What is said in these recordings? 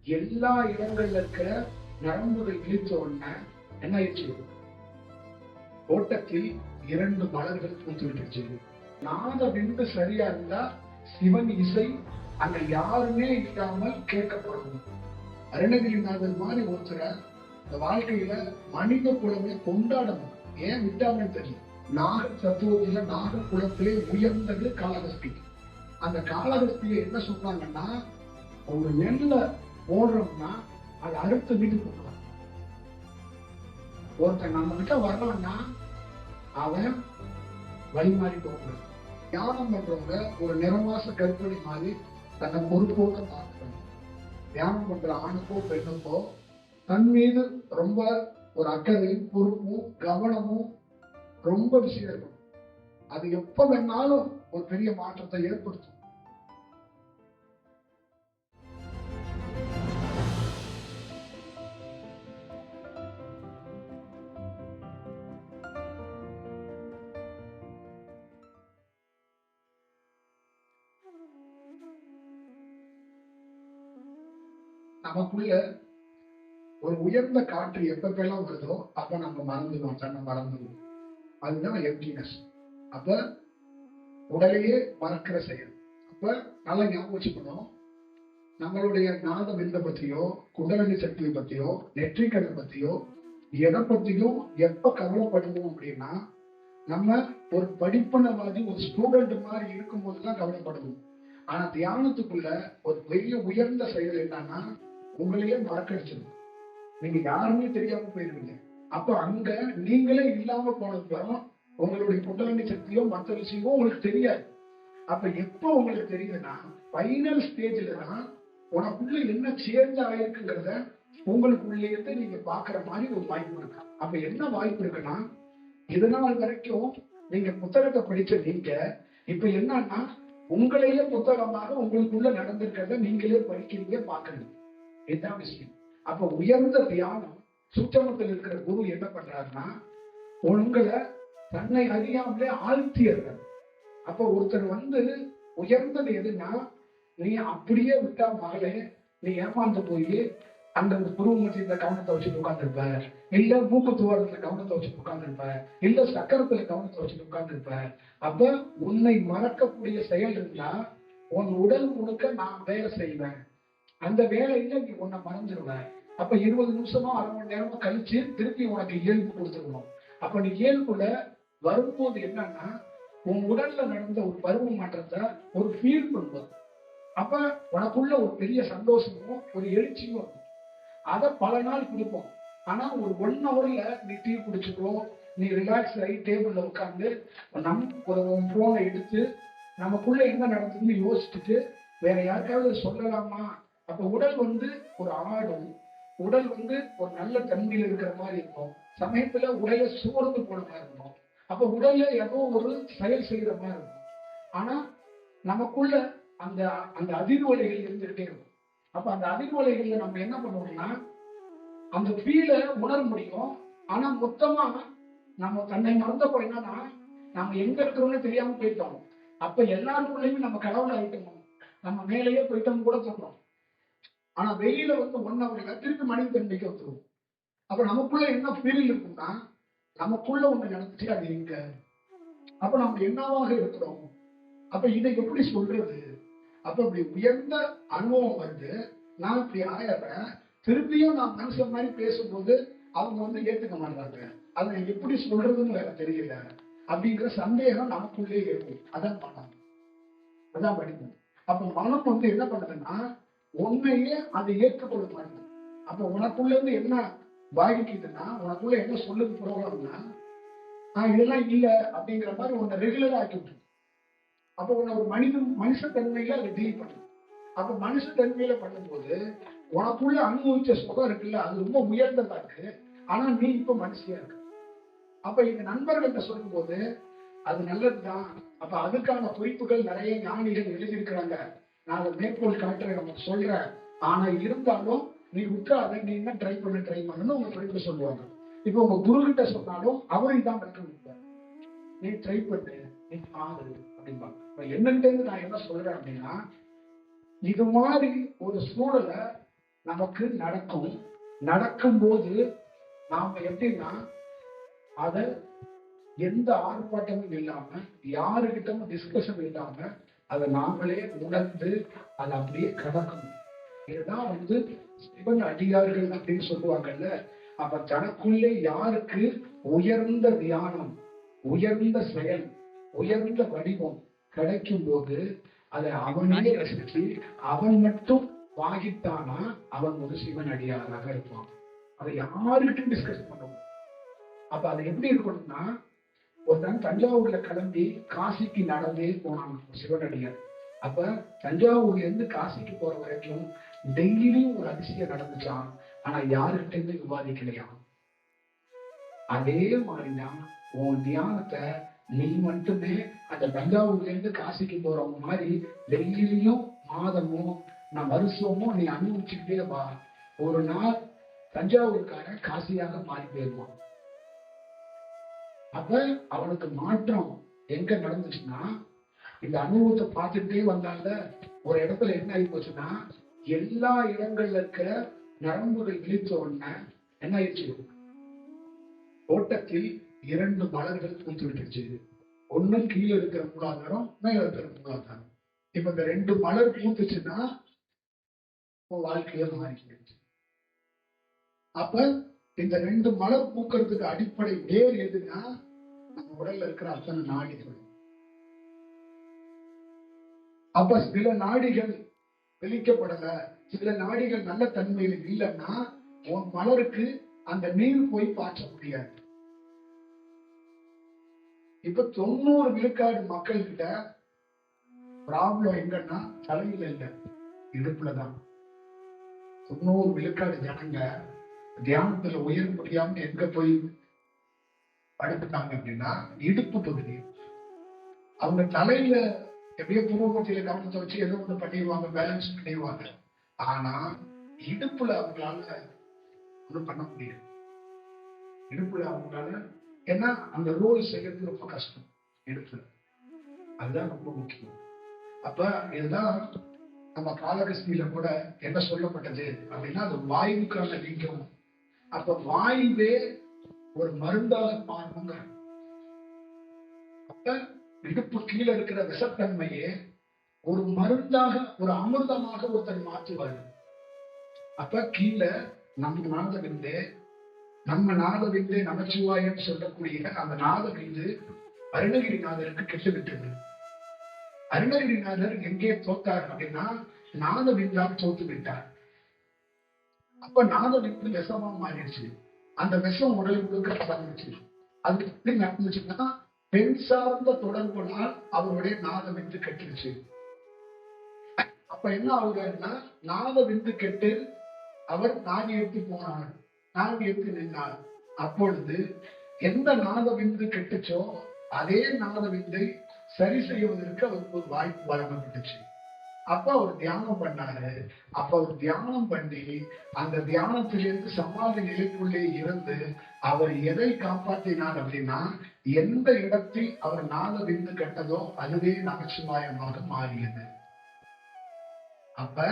எல்லா இடங்கள்ல இருக்கிற நரம்புகள் இழுத்த உடனே என்ன ஆயிடுச்சு? தோட்டத்தில் 2 மலர்கள் பூத்து விட்டுருச்சு. நாத விந்து சரியா இருந்தா சிவன் இசை அங்க யாருமே இல்லாமல் கேட்கப்படும். அருணகிரிநாதர் மாதிரி ஒருத்தரை இந்த வாழ்க்கையில மனித குலமே கொண்டாடணும். ஏன் விட்டாங்கன்னு தெரியும். நாக தத்துவத்தில நாக குலத்திலே உயர்ந்தது காளஹஸ்தி. அந்த காளஹஸ்தியை என்ன சொன்னாங்கன்னா, ஒரு நெல்ல போடுறோம்னா அதை அறுத்து வீட்டுக்கு போடுவாங்க. ஒருத்தன் நம்ம கிட்ட வரலன்னா அவன் வழி மாறி போகணும். தியானம் பண்றவங்க ஒரு நிறமாச கற்பனை மாதிரி தன்னை பொறுப்போட பார்க்கணும். தியானம் பண்ற ஆணுக்கோ பெண்ணுக்கோ தன் மீது ரொம்ப ஒரு அக்கறையும் பொறுப்பும் கவனமும் ரொம்ப விஷயம் இருக்கும். அது எப்ப வேணாலும் ஒரு பெரிய மாற்றத்தை ஏற்படுத்தும். நமக்குள்ள ஒரு உயர்ந்த காற்று எப்பெல்லாம் வருதோ அப்ப நம்ம மறந்துடுவோம், தன்னை மறந்துடுவோம். அதுதான் எம்டினஸ். அப்ப உடலையே மறக்கிற செயல். அப்ப நல்லா ஞாபகம் வச்சுக்கணும், நம்மளுடைய நாத விந்த பத்தியோ குண்டலினி சக்தியை பத்தியோ நெற்றிக்கடை பத்தியோ எதை பத்தியும் எப்ப கவலைப்படணும் அப்படின்னா, நம்ம ஒரு படிப்பனவாதி ஒரு ஸ்டூடெண்ட் மாதிரி இருக்கும் போதுதான் கவலைப்படணும். ஆனா தியானத்துக்குள்ள ஒரு பெரிய உயர்ந்த செயல் என்னன்னா, உங்களையே மறக்கடிச்சிடும். நீங்க யாருமே தெரியாம போயிருவீங்க. அப்ப அங்க நீங்களே இல்லாம போனதுக்கப்புறம் உங்களுடைய குண்டலினி சக்தியோ மற்ற விஷயமோ உங்களுக்கு தெரியாது. அப்ப எப்ப உங்களுக்கு தெரியுதுன்னா, ஃபைனல் ஸ்டேஜ்ல தான் உனக்குள்ள என்ன சேஞ்ச் ஆயிருக்குங்கிறத உங்களுக்குள்ளேயே நீங்க பாக்குற மாதிரி ஒரு வாய்ப்பு இருக்கு. அப்ப என்ன வாய்ப்பு இருக்குன்னா, இதனால் வரைக்கும் நீங்க புத்தகத்தை படிச்ச நீங்க இப்ப என்னன்னா உங்களையே புத்தகமாக உங்களுக்குள்ள நடந்திருக்கிறத நீங்களே படிக்கிறீங்க, பாக்குறீங்க. இதுதான் விஷயம். அப்ப உயர்ந்த தியானம் சூட்சமத்தில் இருக்கிற குரு என்ன பண்றாருன்னா, உங்களை தன்னை அறியாமலே ஆழ்த்தியறார். அப்ப ஒருத்தர் உயர்ந்தது எதுன்னா, நீ அப்படியே விட்டா மகளே நீ ஏமாந்து போய் அந்த புருவ மத்தியத்துல கவனத்தை வச்சுட்டு உட்கார்ந்துருப்ப, இல்ல மூக்கு துவாரத்துல கவனத்தை வச்சுட்டு உட்கார்ந்துருப்ப, இல்ல சக்கரத்துல கவனத்தை வச்சுட்டு உட்கார்ந்துருப்ப. அப்ப உன்னை மறக்கக்கூடிய செயல் இருந்தா உன் உடல் முழுக்க நான் வேலை செய்வேன். அந்த வேலையில நீ உன்னை மறந்துடுவ. அப்ப 20 நிமிஷமா 1/2 மணி நேரமா கழிச்சு திருப்பி உனக்கு இயல்பு கொடுத்துருவோம். அப்ப நீ இயல்புல வரும்போது என்னன்னா, உன் உடல்ல நடந்த ஒரு பருவ மாற்றத்தை ஒரு ஃபீல் பண்ணுவது. அப்ப உனக்குள்ள ஒரு பெரிய சந்தோஷமும் ஒரு எழுச்சியும் இருக்கும். அதை பல நாள் கொடுப்போம். ஆனா ஒரு 1 ஹவர்ல நீ டீ குடிச்சுக்கோ, நீ ரிலாக்ஸ் ஆகி டேபிள்ல உட்காந்து ஒரு போனை எடுத்து நமக்குள்ள என்ன நடந்ததுன்னு யோசிச்சுட்டு வேற யாருக்காவது சொல்லலாமா? அப்ப உடல் ஒரு ஆடும், உடல் ஒரு நல்ல தன்மையில் இருக்கிற மாதிரி இருக்கும். சமயத்துல உடலை சோர்ந்து போன மாதிரி இருக்கும். அப்ப உடல்ல ஏதோ ஒரு செயல் செய்யற மாதிரி இருக்கும். ஆனா நமக்குள்ள அந்த அந்த அதிர்வலைகள் இருந்துகிட்டே இருக்கும். அப்ப அந்த அதிர்வலைகள்ல நம்ம என்ன பண்ணுவோம்னா, அந்த ஃபீல உணர முடியும். ஆனா மொத்தமா நம்ம தன்னை மறந்தப்போ என்னன்னா, நம்ம எங்க இருக்கிறோம்னு தெரியாம போயிட்டோம். அப்ப எல்லாருக்குள்ளயுமே நம்ம கடவுள் ஆயிட்டோம், நம்ம மேலேயே போயிட்டோம் கூட சொல்றோம். ஆனா வெளியில 1 ஹவர்ல திருப்பி மனித தன்மைக்கு வந்துருவோம். அப்ப நமக்குள்ள என்ன ஃபீல் இருக்குன்னா, நமக்குள்ள ஒண்ணு நடந்துச்சு, அது எங்க? அப்ப நம்ம என்னவாக இருக்கிறோம்? அப்ப இதை எப்படி சொல்றது? அப்ப இப்படி உயர்ந்த அனுபவம் நான் இப்படி ஆயிடுறேன். திருப்பியும் நான் மனுஷன் மாதிரி பேசும்போது அவங்க ஏத்துக்க மாட்டாங்க. அதை எப்படி சொல்றதுன்னு வேற தெரியல அப்படிங்கிற சந்தேகம் நமக்குள்ளே இருக்கும். அதான் மனம், அதான் படிக்கும். அப்ப மனம் என்ன பண்ணுதுன்னா, உண்மையே அதை ஏற்றுக்கொள்ள மாட்டேங்குது. அப்ப உனக்குள்ள என்ன பாதிக்குதுன்னா, உனக்குள்ள என்ன சொல்லுது ப்ரோக்ராம்னா, இதெல்லாம் இல்ல அப்படிங்கிற மாதிரி உன்னை ரெகுலரா ஆக்கி விட்டுரு. அப்ப உன்னை ஒரு மனுஷ தன்மையில அதை டீல் பண்ணுது. அப்ப மனுஷ தன்மையில பண்ணும்போது உனக்குள்ள அனுபவிச்ச சுகம் இருக்குல்ல, அது ரொம்ப உயர்ந்ததா இருக்கு. ஆனா நீ இப்ப மனுஷியா இருக்கு. அப்ப இந்த நண்பர்கள்ட்ட சொல்லும் போது அது நல்லதுதான். அப்ப அதுக்கான குறிப்புகள் நிறைய ஞானிகள் எழுதியிருக்கிறாங்க. நான் அதை மேற்கோள் காட்டுறேன், நமக்கு சொல்றேன். ஆனா இருந்தாலும் நீ விட்டுறாத, நீ என்ன ட்ரை பண்ணணும்னு உங்க ஃப்ரெண்டு சொல்லுவாங்க. இப்ப உங்க குரு கிட்ட சொன்னாலும் அவரை தான் கற்றுக், நீ ட்ரை பண்ணு, நீ பாரு அப்படிம்பாங்க. இப்ப என்னகிட்ட நான் என்ன சொல்றேன் அப்படின்னா, இது மாதிரி ஒரு சூழலை நமக்கு நடக்கும் போது நாம எப்படின்னா அத எந்த ஆர்ப்பாட்டமும் இல்லாம யாருகிட்டவும் டிஸ்கஷன் இல்லாம அதை நாமளே உணர்ந்து அதை அப்படியே கடக்கணும். இதுதான் சிவன் அடியார்கள் அப்படின்னு சொல்லுவாங்கல்ல. அப்ப தனக்குள்ளே யாருக்கு உயர்ந்த தியானம், உயர்ந்த செயல், உயர்ந்த வடிவம் கிடைக்கும் போது அதை அவனே ரசிச்சு அவன் மட்டும் வாகித்தானா அவன் ஒரு சிவன் அடியாராக இருப்பான். அதை யாருக்கிட்டும் டிஸ்கஸ் பண்ணுவோம். அப்ப அது எப்படி இருக்கணும்னா, ஒருத்தன் தஞ்சாவூர்ல கிளம்பி காசிக்கு நடந்தே போனான் சிவனடியார். அப்ப தஞ்சாவூர்ல இருந்து காசிக்கு போற வரைக்கும் டெய்லியும் ஒரு அதிசயம் நடந்துச்சான். ஆனா யாருக்கிட்ட இருந்து விவாதிக்கலையா. அதே மாதிரிதான் உன் தியானத்தை நீ மட்டுமே அந்த தஞ்சாவூர்ல இருந்து காசிக்கு போறவங்க மாதிரி டெய்லியும் மாதமும் நான் வருஷமும் நீ அனுபவிச்சுக்கிட்டே வா. ஒரு நாள் தஞ்சாவூருக்காரன் காசியாக மாறி போயிருவான். அப்ப அவனுக்கு மாற்றம் எங்க நடந்துச்சுன்னா, இந்த அனுபவத்தை பார்த்துட்டே வந்தால ஒரு இடத்துல என்ன ஆகி போச்சுன்னா, எல்லா இடங்கள்ல இருக்கிற நரம்புகள் விழித்த உடனே என்ன ஆயிடுச்சு, தோட்டத்தில் 2 மலர்கள் பூத்து விட்டுருச்சு. ஒண்ணு கீழே இருக்கிற மூலாதாரம், மேல இருக்கிற மூலாதாரம். இப்ப இந்த 2 மலர் பூத்துச்சுன்னா வாழ்க்கைய மாறிக்கிடுச்சு. அப்ப இந்த 2 மலர் பூக்கிறதுக்கு அடிப்படை வேர் எதுன்னா, நம்ம உடல்ல இருக்கிற அத்தனை நாடிகள். அப்ப சில நாடிகள் வெளிக்கப்படல, சில நாடிகள் நல்ல தன்மையில் இல்லைன்னா உன் மலருக்கு அந்த நீர் போய் பாய்ச்ச முடியாது. இப்ப 90 விழுக்காடு மக்கள் கிட்ட ப்ராப்ளம் எங்கன்னா தலையில இல்ல, இடுப்புலதான். 90 விழுக்காடு ஜனங்க தியானத்துல உயர முடியாம எங்க போய் படுத்துட்டாங்க அப்படின்னா இடுப்பு பகுதி. அவங்க தலையில எப்படியோ பூர்வமத்தியில கவனத்தை வச்சு ஏதோ ஒண்ணு பண்ணிடுவாங்க, பேலன்ஸ் பண்ணிடுவாங்க. ஆனா இடுப்புல அவங்களால ஒண்ணும் பண்ண முடியாது. இடுப்புல அவங்களால, ஏன்னா அந்த ரோல் செய்யறது ரொம்ப கஷ்டம் இடுப்புல. அதுதான் ரொம்ப முக்கியம். அப்ப இதுதான் நம்ம காலகஸ்தியில கூட என்ன சொல்லப்பட்டது அப்படின்னா, அது வாயுக்கான நீக்கம். அப்ப வாயுவே ஒரு மருந்தாக மாறுங்க. அப்ப இடுப்பு கீழே இருக்கிற விஷத்தன்மையே ஒரு மருந்தாக, ஒரு அமிர்தமாக ஒருத்தர் மாற்றுவார். அப்ப கீழே நம்ம நாதவிந்தே நமச்சிவாயம் சொல்லக்கூடிய அந்த நாதவிந்து அருணகிரிநாதருக்கு கெட்டுவிட்டது. அருணகிரிநாதர் எங்கே தோத்தார் அப்படின்னா, நாதவிந்தால் தோத்து விட்டார். அப்ப நாதவிந்து விஷமா மாறிடுச்சு. அந்த விஷம் உடல் முழுக்க பறந்துச்சு. அது எப்படி நடந்துச்சுன்னா, பெண் சார்ந்த தொடர்புனால் அவருடைய நாதவிந்து கெட்டுருச்சு. அப்ப என்ன ஆகுதுன்னா, நாதவிந்து கெட்டு அவர் நாடி எடுத்து போனார், நாடி எடுத்து நின்றார். அப்பொழுது எந்த நாதவிந்து கெட்டுச்சோ அதே நாதவிந்தை சரி செய்வதற்கு அவருக்கு ஒரு வாய்ப்பு வழங்கப்பட்டுச்சு. அப்ப அவர் தியானம் பண்ணாரு. அப்ப அவர் தியானம் பண்ணி அந்த தியானத்திலிருந்து சமாதி நிலைக்குள்ளே இருந்து அவர் எதை காப்பாற்றினார் அப்படின்னா, எந்த இடத்தில் அவர் நாதவிந்து கட்டதோ அதுவே நமச்சிவாயமாக மாறியது. அப்ப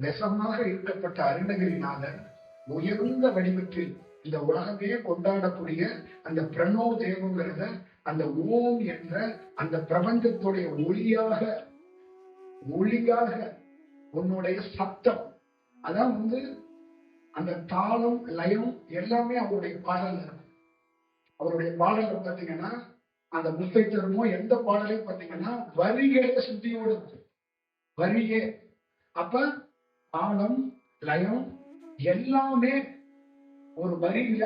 விஷமாக இருக்கப்பட்ட அருணகிரிநாதர் உயர்ந்த வடிவத்தில் இந்த உலகமே கொண்டாடக்கூடிய அந்த பிரணவ தேவங்கிறத, அந்த ஓம் என்ற அந்த பிரபஞ்சத்துடைய ஒளியாக உன்னுடைய சத்தம், அதான் அந்த தாளம் லயம் எல்லாமே அவருடைய பாடல் இருக்கும். அவருடைய பாடல் பார்த்தீங்கன்னா, அந்த முத்தை தருமோ எந்த பாடலையும் பார்த்தீங்கன்னா வரிகளே சுத்தியோடு இருக்கு, வரியே. அப்ப தாளம் லயம் எல்லாமே ஒரு வரியில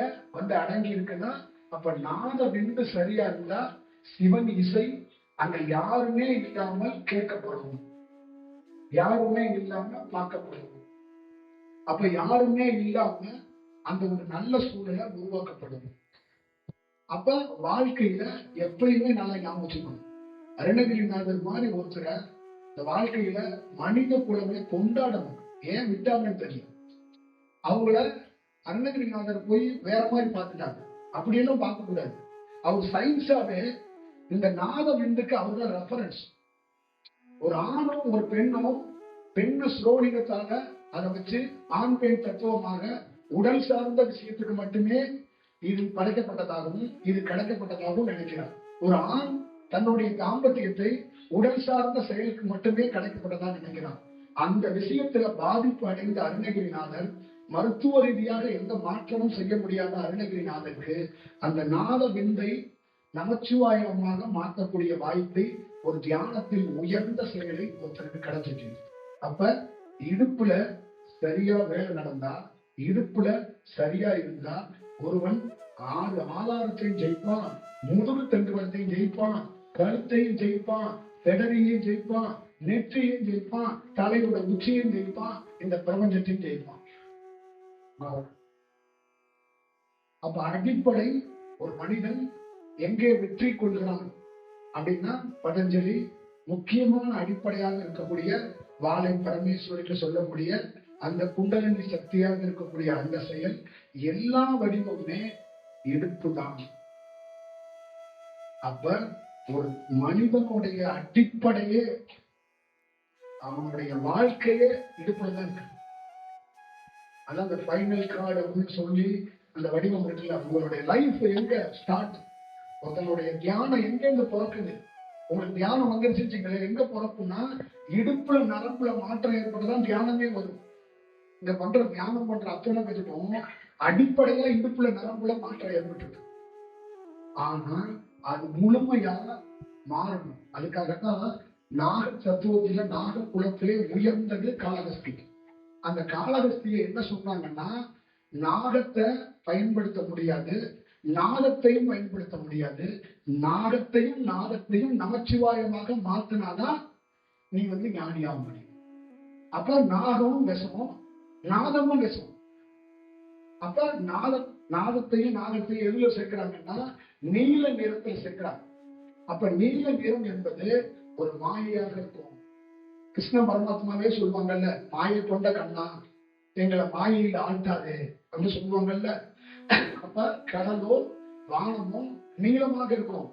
அடங்கி இருக்குன்னா, அப்ப நாத விந்து சரியா இருந்தா சிவன் இசை அங்க யாருமே இல்லாமல் கேட்கப்படும், யாருமே இல்லாம பார்க்கப்படும். அப்ப யாருமே இல்லாம அந்த ஒரு நல்ல சூழலை உருவாக்கப்படும். அப்ப வாழ்க்கையில எப்பயுமே நல்லா ஞாபகம் வச்சுக்கணும், அருணகிரிநாதர் மாதிரி ஒருத்தரை இந்த வாழ்க்கையில மனித குலமே கொண்டாடணும். ஏன் விட்டாங்கன்னு தெரியும். அவங்கள அருணகிரிநாதர் போய் வேற மாதிரி பார்த்துட்டாங்க, அப்படியெல்லாம் பார்க்க கூடாது. அவர் சயின்ஸாவே இந்த நாத விந்துக்கு அவர் தான் ரெஃபரன்ஸ். ஒரு ஆணும் ஒரு பெண்ணும், பெண்ணு ஸ்ரோலிங்கத்தால அதை வச்சு ஆண் பெண் தத்துவமாக உடல் சார்ந்த விஷயத்துக்கு மட்டுமே இது படைக்கப்பட்டதாகவும் இது கிடைக்கப்பட்டதாகவும் நினைக்கிறார். ஒரு ஆண் தன்னுடைய தாம்பத்தியத்தை உடல் சார்ந்த செயலுக்கு மட்டுமே கிடைக்கப்பட்டதா நினைக்கிறான். அந்த விஷயத்துல பாதிப்பு அடைந்த அருணகிரிநாதர் மருத்துவ ரீதியாக எந்த மாற்றமும் செய்ய முடியாத அருணகிரிநாதருக்கு அந்த நாத விந்தை நமச்சிவாயமாக மாற்றக்கூடிய வாய்ப்பை ஒரு தியானத்தில் உயர்ந்த செயலை ஒருத்தருக்கு கிடைச்சிச்சு. அப்ப இடுப்புல சரியா வேலை நடந்தா, இடுப்புல சரியா இருந்தா ஒருவன் 6 ஆதாரத்தையும் ஜெயிப்பான், முதுகு தண்டுவடத்தையும் ஜெயிப்பான், கழுத்தையும் ஜெயிப்பான், பெடரையும் ஜெயிப்பான், நெற்றியும் ஜெயிப்பான், தலையோட உச்சியும் ஜெயிப்பான், இந்த பிரபஞ்சத்தையும் ஜெயிப்பான். அப்ப அடிப்படை ஒரு மனிதன் எங்கே வெற்றி கொள்கிறான் அப்படின்னா, பதஞ்சலி முக்கியமான அடிப்படையாக இருக்கக்கூடிய வாழை பரமேஸ்வரிக்கு சொல்லக்கூடிய அந்த குண்டலினி சக்தியாக இருக்கக்கூடிய அந்த செயல் எல்லா வடிவமுமே இடுப்பு தான். அப்ப ஒரு மனிதனுடைய அடிப்படையே, அவனுடைய வாழ்க்கையே இடுப்புலதான் இருக்கு. அதான் அந்த ஃபைனல் கார்டு அப்படின்னு சொல்லி அந்த வடிவம் இருக்குல்ல, உங்களுடைய லைஃப் எங்க ஸ்டார்ட், உங்களுடைய தியானம் எங்க பிறக்குது. உங்களுக்கு தியானம் வந்துருச்சுங்களே, எங்க பிறக்குன்னா இடுப்புல நரம்புல மாற்றம் ஏற்பட்டுதான் தியானமே வரும். இங்க பண்ற தியானம் பண்ற அத்தனை பேருக்கும் அடிப்படையில இடுப்புல நரம்புல மாற்றம் ஏற்பட்டு, ஆனா அது முழுமையா மாறணும். அதுக்காகத்தான் நாக தத்துவத்தில நாக குலத்திலே உயர்ந்தது காளகஸ்தி. அந்த காளகஸ்தியை என்ன சொன்னாங்கன்னா, நாகத்தை பயன்படுத்த முடியாது, நாதத்தையும் பயன்படுத்த முடியாது, நாகத்தையும் நாதத்தையும் நமச்சிவாயமாக மாத்தினாதான் நீ ஞானியாக முடியும். அப்ப நாகமும் விஷமும் நாதமும் விஷம். அப்ப நாதத்தையும் நாகத்தையும் எதுல சேர்க்கிறாங்கன்னா நீல நிறத்தில் சேர்க்கிறாங்க. அப்ப நீல நிறம் என்பது ஒரு மாயையாக இருக்கும். கிருஷ்ண பரமாத்மாவே சொல்லுவாங்கல்ல, மாயை கொண்ட கண்ணா எங்களை மாயையில் ஆழ்த்தாது அப்படின்னு சொல்லுவாங்கல்ல. அப்ப கடலோ வானமும் நீளமாக இருக்கும்.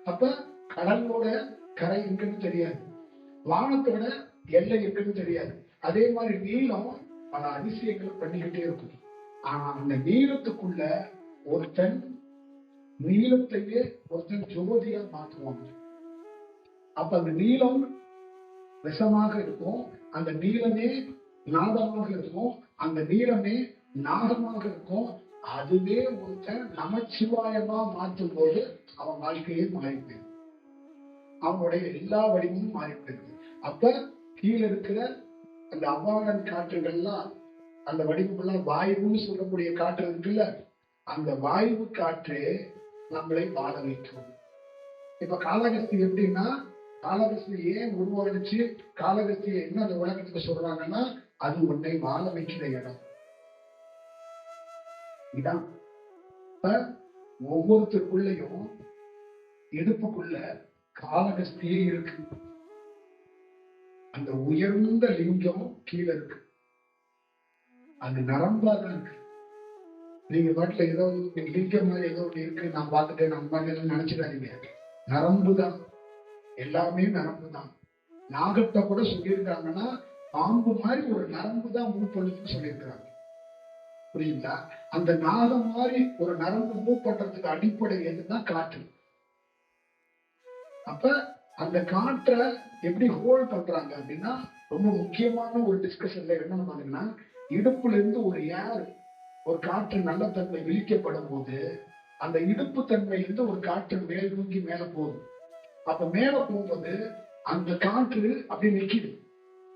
அப்ப கடலோட கரை இருக்குன்னு தெரியாது, வானத்தோட எல்லை இருக்குன்னு தெரியாது. அதே மாதிரி நீளம் பல அதிசயங்களை பண்ணிக்கிட்டே இருக்கும். ஆனா அந்த நீளத்துக்குள்ள ஒருத்தன் நீளத்தையே ஒருத்தன் ஜோதியா மாற்றுவாங்க. அப்ப அந்த நீளம் விஷமாக இருக்கும், அந்த நீளமே நாதமாக இருக்கும், அந்த நீளமே நாகமாக இருக்கும். அதுவே ஒருத்தன் நமச்சிவாயமா மாற்றும் போது அவன் வாழ்க்கையே மாறிப்போயிருக்கு, அவனுடைய எல்லா வடிவமும் மாறிப்போயிருக்கு. அப்ப கீழே இருக்கிற அந்த அபாரன் காற்றுகள்லாம், அந்த வடிவமெல்லாம் வாயுன்னு சொல்லக்கூடிய காற்று இருக்குல்ல, அந்த வாயு காற்று நம்மளை வாழ வைக்கும். இப்ப காளகஸ்தி எப்படின்னா, காளகஸ்தி ஏன் உருவாகிச்சு, காளகஸ்தியை என்ன அந்த உலகத்துக்கு சொல்றாங்கன்னா, அது உன்னை வாழ வைக்கிற இடம் இதான். இப்ப ஒவ்வொருத்தருக்குள்ளயும் இடுப்புக்குள்ள காளகஸ்தியே இருக்கு. அந்த உயர்ந்த லிங்கம் கீழே இருக்கு, அது நரம்பாதான் இருக்கு. நீங்க பாட்டுல ஏதோ லிங்கம் மாதிரி ஏதோ ஒண்ணு இருக்கு, நான் பார்த்துட்டேன் நம்ம நினைச்சிடாதீங்க. நரம்பு தான், எல்லாமே நரம்பு தான். நாகத்தை கூட சொல்லியிருக்காங்கன்னா பாம்பு மாதிரி ஒரு நரம்பு தான் மூவ் பண்ணுதுன்னு சொல்லியிருக்கிறாங்க. புரியுங்களா? அந்த நாகம் மாதிரி ஒரு நரம்பு மூவ் பண்றதுக்கு அடிப்படை எதுன்னா காற்று. அப்ப அந்த காற்றை எப்படி ஹோல்ட் பண்றாங்க அப்படின்னா, ரொம்ப முக்கியமான ஒரு டிஸ்கஷன்ல என்ன பண்ணீங்கன்னா, இடுப்புல இருந்து ஒரு ஏர், ஒரு காற்று நல்ல தன்மை விழிக்கப்படும் போது அந்த இடுப்பு தன்மையிலிருந்து ஒரு காற்று மேல் நோக்கி மேல போகுது. அப்ப மேல போகும்போது அந்த காற்று அப்படி நிக்குது.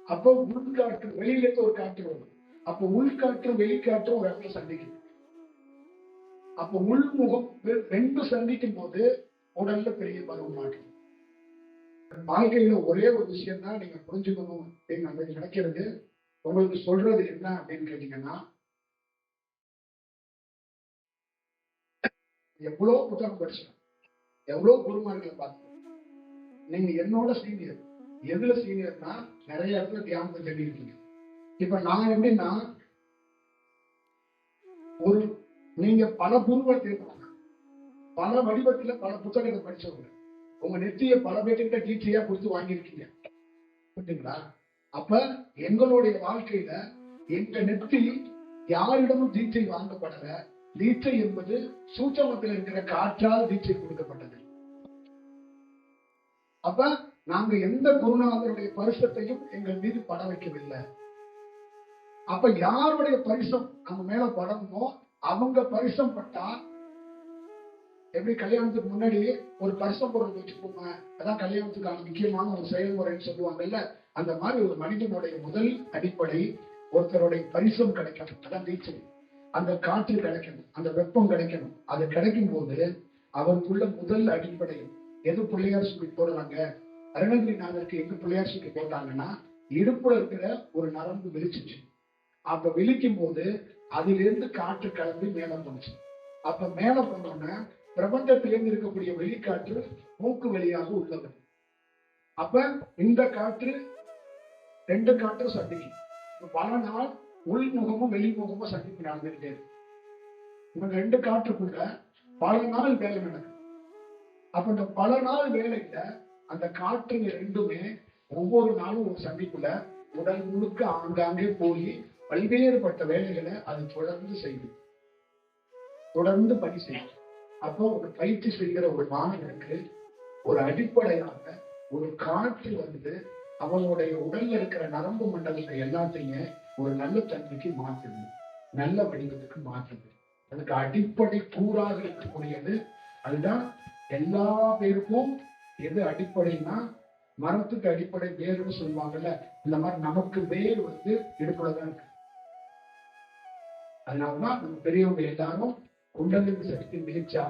அப்போ உள்காற்று வெளியில இருந்து ஒரு காற்று வரும். அப்ப உள்காற்று வெளிக்காற்றும் ஒரு இடத்துல சந்திக்குது. அப்ப உள்முகம் ரெண்டு சந்திக்கும் போது உடல்ல பெரிய பருவம் மாற்றம். வாழ்க்கையில ஒரே ஒரு விஷயம் தான் நீங்க புரிஞ்சுக்கணும் அப்படின்னு நம்ம நினைக்கிறது. உங்களுக்கு சொல்றது என்ன அப்படின்னு கேட்டீங்கன்னா, எவ்வளவு புத்தகம் படிச்சோம், எவ்வளவு குருமார்களை பார்த்தோம். நீங்க என்னோட சீனியர். எதுல சீனியர்னா, நிறைய இடத்துல தியானத்தை தெரிவிக்கீங்க. இப்ப நான் எப்படின்னா, ஒரு நீங்க பல குருவை தேர்வாங்க, பல வடிவத்துல பல புத்தகத்தை படிச்சவங்க, உங்க நெத்திய பல பேர்கிட்ட டீச்சையா கொடுத்து வாங்கியிருக்கீங்க. புரியுதுங்களா? அப்ப எங்களுடைய வாழ்க்கையில எங்க நெற்றி யாரிடமும் தீட்சை வாங்கப்படல. தீட்சை என்பது சூட்சமத்தில் இருக்கிற காற்றால் தீட்சை கொடுக்கப்பட்டது. அப்ப நாங்க எந்த குருநாதருடைய பரிசத்தையும் எங்கள் மீது பட வைக்கவில்லை. அப்ப யாருடைய பரிசம் நம்ம மேல படணுமோ அவங்க பரிசம் பட்டா, எப்படி கல்யாணத்துக்கு முன்னாடி ஒரு பரிசம் பொருள் வச்சுக்கோங்க, அதான் கல்யாணத்துக்கான முக்கியமான ஒரு செயல்முறைன்னு சொல்லுவாங்கல்ல. அந்த மாதிரி ஒரு மனிதனுடைய முதல் அடிப்படை ஒருத்தருடைய பரிசம் கிடைக்கணும், அதான் தீட்சை. அந்த காற்று கிடைக்கணும், அந்த வெப்பம் கிடைக்கணும். அது கிடைக்கும் போது அவருக்குள்ள முதல் அடிப்படை எது பிள்ளையார் சொல்லி போடுறாங்க. அருணகிரிநாதருக்கு எங்க பிள்ளையார் சொல்லி போட்டாங்கன்னா, இடுப்புல இருக்கிற ஒரு நரம்பு விழிச்சிச்சு. அப்ப விழிக்கும் போது அதிலிருந்து காற்று கலந்து மேல போச்சு. அப்ப மேல போனோம்னா பிரபஞ்சத்திலிருந்து இருக்கக்கூடிய வெளிக்காற்று மூக்கு வழியாக உள்ளது. அப்ப இந்த காற்று ரெண்டு காற்றும் சந்திக்கும். பல நாள் உள்முகமும் வெளிமுகமும் சந்திப்பு நடந்துகிட்டே இருக்கு. இவங்க ரெண்டு காற்றுக்குள்ள பல நாள் வேலை நடக்கும். அப்ப இந்த பல நாள் வேலையில அந்த காற்றுங்க ரெண்டுமே ஒவ்வொரு நாளும் ஒரு சந்திப்புல உடல் முழுக்க ஆங்காங்கே போய் பல்வேறுபட்ட வேலைகளை அது தொடர்ந்து செய்யும், தொடர்ந்து பணி செய்யும். அப்போ ஒரு பயிற்சி செய்கிற ஒரு மாணவனுக்கு ஒரு அடிப்படையாக ஒரு காற்று வந்து அவனுடைய உடல்ல இருக்கிற நரம்பு மண்டலத்தை எல்லாத்தையுமே ஒரு நல்ல தன்மைக்கு மாற்றுது, நல்ல வடிவத்துக்கு மாற்றுது. அதுக்கு அடிப்படை கூறாக இருக்கக்கூடியது அதுதான். எல்லா பேருக்கும் எது அடிப்படைன்னா, மரத்துக்கு அடிப்படை வேர்னு சொல்லுவாங்கல்ல, இந்த மாதிரி நமக்கு வேர் வந்து இடுப்புலதான் இருக்கு. அதனாலதான் நம்ம பெரியவங்க எல்லாரும் குண்டலினி சக்தி விழிச்சா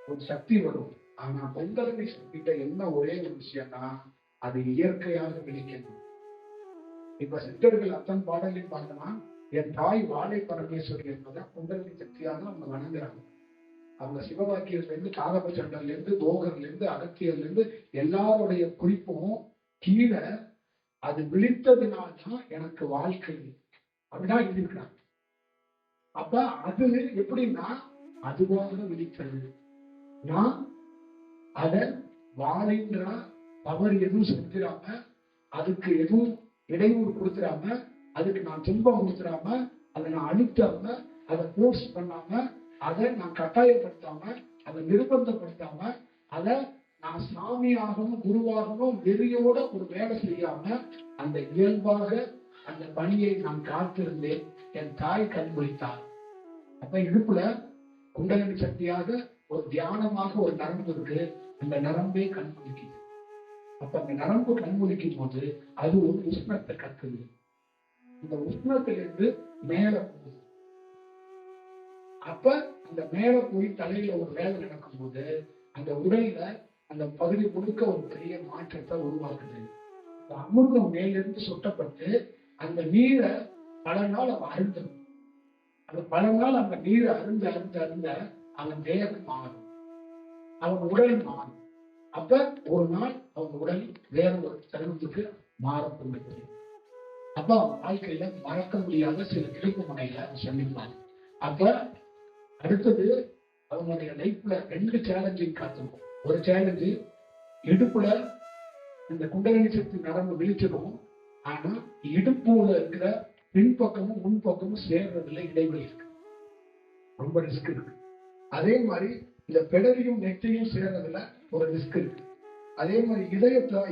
ஒரு சக்தி வரும். ஆனா குண்டலினி சக்திகிட்ட என்ன ஒரே ஒரு விஷயம்னா, அது இயற்கையாக விழிக்கணும். இப்ப சித்தர்கள் அத்தன் பாடலையும் பார்த்தோம்னா, என் தாய் வாழை பரமேஸ்வரி என்பதை குண்டலினி சக்தியாக அவங்க வணங்குறாங்க. அவங்க சிவவாக்கியத்துல இருந்து, காகபச்சண்டர்ல இருந்து, போகர்ல இருந்து, அகத்தியர்ல இருந்து எல்லாருடைய குறிப்பும் கீழே அது விழித்ததுனால்தான் எனக்கு வாழ்க்கை அப்படிதான் எழுதியிருக்கிறாங்க. அப்ப அது எப்படின்னா அதுவாக விழித்தது. நான் அத வாழைன்ற தவறு எதுவும் செஞ்சிடாம, அதுக்கு எதுவும் இடையூறு கொடுத்துடாம, அதுக்கு நான் துன்பம் கொடுத்துடாம, அதை நான் அழுத்தாம, அதை போர்ஸ் பண்ணாம, அதை நான் கட்டாயப்படுத்தாம, அதை நிர்பந்தப்படுத்தாம, அதை நான் சாமியாகவும் குருவாகவும் வெறியோட ஒரு வேலை செய்யாம அந்த இயல்பாக அந்த பணியை நான் காத்திருந்தேன். என் தாய் கண்மொழித்தார். அப்ப இடுப்புல குண்டலினி சக்தியாக ஒரு தியானமாக ஒரு நரம்பு இருக்கு. அந்த நரம்பே கண்மொழிக்குது. அப்ப அந்த நரம்பு கண்மொழிக்கும் போது அது ஒரு உஷ்ணத்தை கக்குது. இந்த உஷ்ணத்திலிருந்து மேல போகுது. அப்ப அந்த மேல போய் தலையில ஒரு வேலை நடக்கும் போது அந்த உடல்ல அந்த பகுதி முழுக்க ஒரு பெரிய மாற்றத்தை உருவாக்குது. அமிர்தம் மேலிருந்து சுட்டப்பட்டு அந்த நீரை பல நாள் அவன் அருந்தணும். அது பல நாள் அந்த நீரை அருந்த அருந்த அருந்த அவன் தேகம் மாறும், அவன் உடல் மாறும். அப்ப ஒரு நாள் அவன் உடல் வேற ஒரு தருணத்துக்கு மாறப்படுகிறது. அப்ப அவன் வாழ்க்கையில மறக்க முடியாத சில திருப்பு முனைகளை சந்திப்பான். அப்ப அடுத்தது அவனுடைய லைஃப்ல 2 சேலஞ்சிங் காத்திருக்கும். ஒரு சேலஞ்சு இடுப்புல இந்த குண்டலினி சக்தி நரம்பு விழிச்சிடும். ஆனா இடுப்புல இருக்கிற பின்பக்கமும் முன்பக்கமும் சேர்றதுல இடைவெளி இருக்கு, ரொம்ப ரிஸ்க் இருக்கு. அதே மாதிரி இந்த பெடரியும் நெற்றியும் சேர்றதுல ஒரு ரிஸ்க் இருக்கு. அதே மாதிரி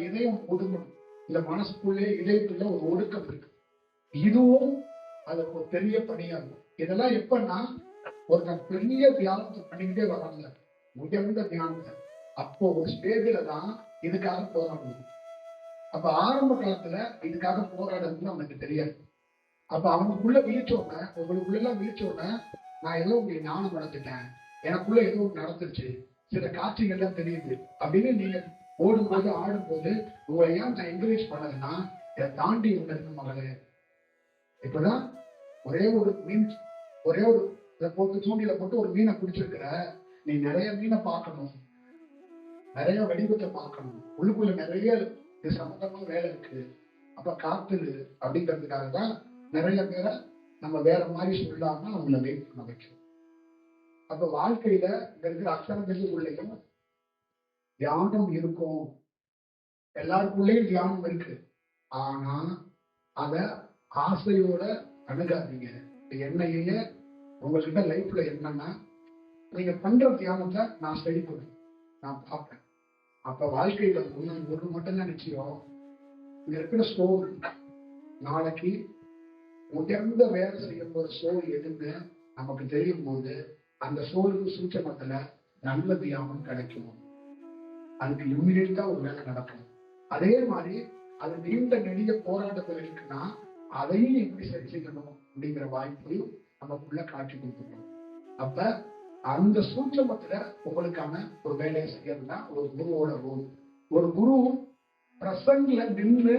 இதயம் ஒடுங்கணும். இந்த மனசுக்குள்ளே இதயத்துல ஒரு ஒடுக்கம் இருக்கு. இதுவும் அது ஒரு பெரிய பணியாகும். இதெல்லாம் எப்பன்னா ஒருத்தன் பெரிய தியானத்தை பண்ணிக்கிட்டே வராங்க, உயர்ந்த தியானத்தை, அப்போ ஒரு ஸ்டேஜ்ல தான் இதுக்காக போராடணும். அப்ப ஆரம்ப காலத்துல இதுக்காக போராடுறதுன்னு அவனுக்கு தெரியாது. அப்ப அவனுக்குள்ள விழிச்சோட, உங்களுக்குள்ள எல்லாம் விழிச்சோட, நான் ஏதோ உங்களுக்கு ஞானம் வளர்த்துட்டேன், எனக்குள்ள ஏதோ நடந்துருச்சு, சில காட்சிகள்லாம் தெரியுது அப்படின்னு நீங்க ஓடும்போது ஆடும்போது உங்களை ஏன் நான் என்கரேஜ் பண்ணதுன்னா, இதை தாண்டி ஒண்ணு இருக்கு மகளே. இப்பதான் ஒரே ஒரு மீன், ஒரே ஒரு இதை போட்டு தூண்டில போட்டு ஒரு மீனை பிடிச்சிருக்கிற, நீ நிறைய மீனை பார்க்கணும், நிறைய வடிவத்தை பார்க்கணும், உள்ளுக்குள்ள நிறைய இது சம்பந்தமா வேலை இருக்கு. அப்ப காத்துரு அப்படிங்கிறதுக்காக தான் நிறைய பேரை நம்ம வேற மாதிரி சொல்லாம அவங்கள வெயிட் பண்ண வைக்கிறோம். அப்ப வாழ்க்கையில இங்க இருக்கிற அத்தனை தியானம் இருக்கும், எல்லாருக்குள்ளேயும் தியானம் இருக்கு. ஆனா அத ஆசையோட அணுகாதீங்க. என்னையே உங்ககிட்ட லைஃப்ல என்னன்னா, நீங்க பண்ற தியானத்தை நான் ஸ்டடி பண்ணுவேன், நான் பார்ப்பேன். அப்ப வாழ்க்கையில ஒரு மட்டும்தான் நிச்சயம், இங்க இருக்கிற சோல் நாளைக்கு உயர்ந்த வேலை செய்ய போற சோல் எதுன்னு நமக்கு தெரியும் போது அந்த சோலுக்கு சூட்சமத்துல நல்ல தியானம் கிடைக்கும். அதுக்கு இம்மிடியா ஒரு வேலை நடக்கும். அதே மாதிரி அது நீண்ட நெடிய போராட்டத்தில் இருக்குன்னா அதையும் எப்படி சரி செய்யணும் அப்படிங்கிற வாய்ப்பு நமக்குள்ள காட்சி கொடுத்துக்கணும். அப்ப அந்த சூட்சமத்துல உங்களுக்கான ஒரு வேலையை செய்யறதுனா ஒரு குருவோட ரோல். ஒரு குரு பிரசங்கில நின்று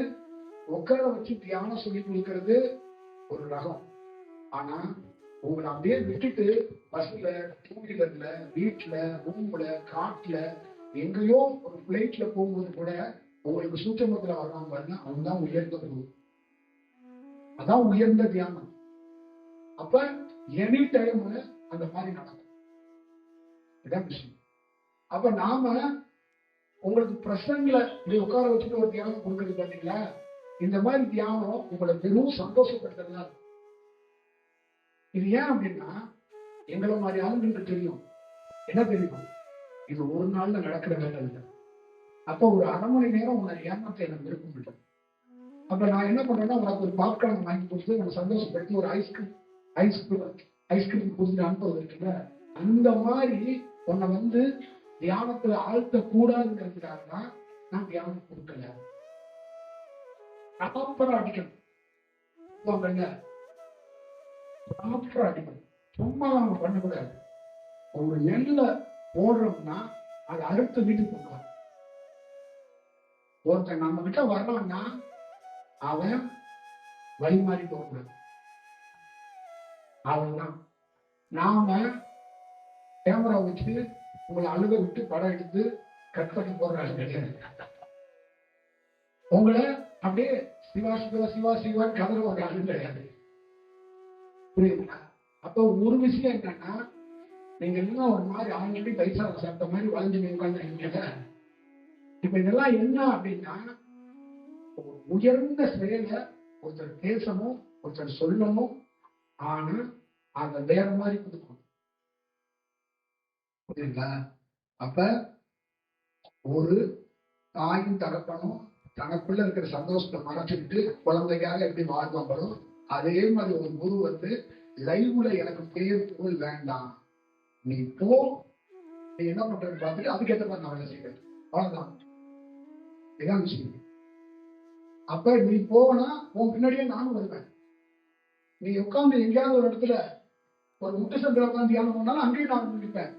உட்கார வச்சு தியானம் சொல்லி கொடுக்கறது ஒரு ரகம். ஆனா உங்களை அப்படியே விட்டுட்டு பஸ்ல, டூ வீலர்ல, வீட்டுல, ரூம்ல, காட்டுல, எங்கேயோ ஒரு பிளைட்ல போகும்போது கூட உங்களுக்கு சூட்சமத்துல வர்றாங்க பாருங்க, அவன்தான் உயர்ந்த குரு, அதான் உயர்ந்த தியானம். அப்ப எனி டைம் அந்த மாதிரி நடக்கும். இதான் விஷயம். அப்ப நாம உங்களுக்கு பிரசன்ல இப்படி உட்கார வச்சுட்டு ஒரு தியானம் கொடுக்குறது பாத்தீங்களா, இந்த மாதிரி தியானம் உங்களை வெறும் சந்தோஷப்படுத்துறதா. இது ஏன் அப்படின்னா எங்களை மாதிரி ஆளுங்களுக்கு தெரியும், என்ன தெரியும், இது ஒரு நாள்ல நடக்கிற வேலை இல்லை. அப்ப ஒரு அரை மணி நேரம் உங்களை ஏமாத்த எனக்கு விருப்பம் இல்லை. அப்ப நான் என்ன பண்றேன்னா, உனக்கு ஒரு பாப்கார்ன் வாங்கி கொடுத்து உங்களை சந்தோஷப்படுத்தி ஒரு ஐஸ்கிரீம் கொடுத்துட்டு அனுப்புறது இருக்குல்ல, அந்த மாதிரி உன்னை தியானத்துல ஆழ்த்த கூடாதுங்கிறதுக்காக தான் நான் தியானம் கொடுக்கல. ப்ராப்பரா அடிக்கணும், ப்ராப்பரா அடிக்கணும். சும்மா நம்ம பண்ணக்கூடாது. ஒரு நெல்ல போடுறோம்னா அதை அறுத்து வீட்டுக்கு கொண்டு வர. ஒருத்தன் நம்ம கிட்ட வர்றான்னா அவன் வழி மாறி போகக்கூடாது. அவன்தான் நாம கேமரா வச்சு உங்களை அழுக விட்டு படம் எடுத்து கட் பண்ணி போடுறாங்க கிடையாது. உங்களை அப்படியே சிவா சிவா சிவா சிவான்னு கதற ஒரு ஆளு கிடையாது. புரியுதுங்களா? அப்போ ஒரு விஷயம் என்னன்னா, நீங்க எல்லாம் ஒரு மாதிரி ஆல்ரெடி பைசா சாப்பிட்ட மாதிரி வளைஞ்சு உட்காந்து. இப்ப இதெல்லாம் என்ன அப்படின்னா, உயர்ந்த செயலை ஒருத்தர் பேசணும், ஒருத்தர் சொல்லணும், ஆனா அதை வேற மாதிரி கொடுக்கணும். புரியுதுங்களா? அப்ப ஒரு தாயும் தகப்பனும் தனக்குள்ள இருக்கிற சந்தோஷத்தை மறைச்சுக்கிட்டு குழந்தைக்காக எப்படி வாழ்வாங்களோ, அதே மாதிரி ஒரு குரு லைவ்ல எனக்கு பேர் புகழ் வேண்டாம், நீ போ, நீ என்ன பண்றது பார்த்துட்டு அதுக்கேற்ற மாதிரி நான் வேலை செய்வேன், அவ்வளவுதான். இதான் விஷயம். அப்ப நீ போனா உன் பின்னாடியே நானும் வருவேன். நீ உட்கார்ந்து எங்கேயாவது ஒரு இடத்துல ஒரு முட்டு சந்திர உட்காந்து தியானம் பண்ணாலும் அங்கேயும் நான் நிற்பேன்.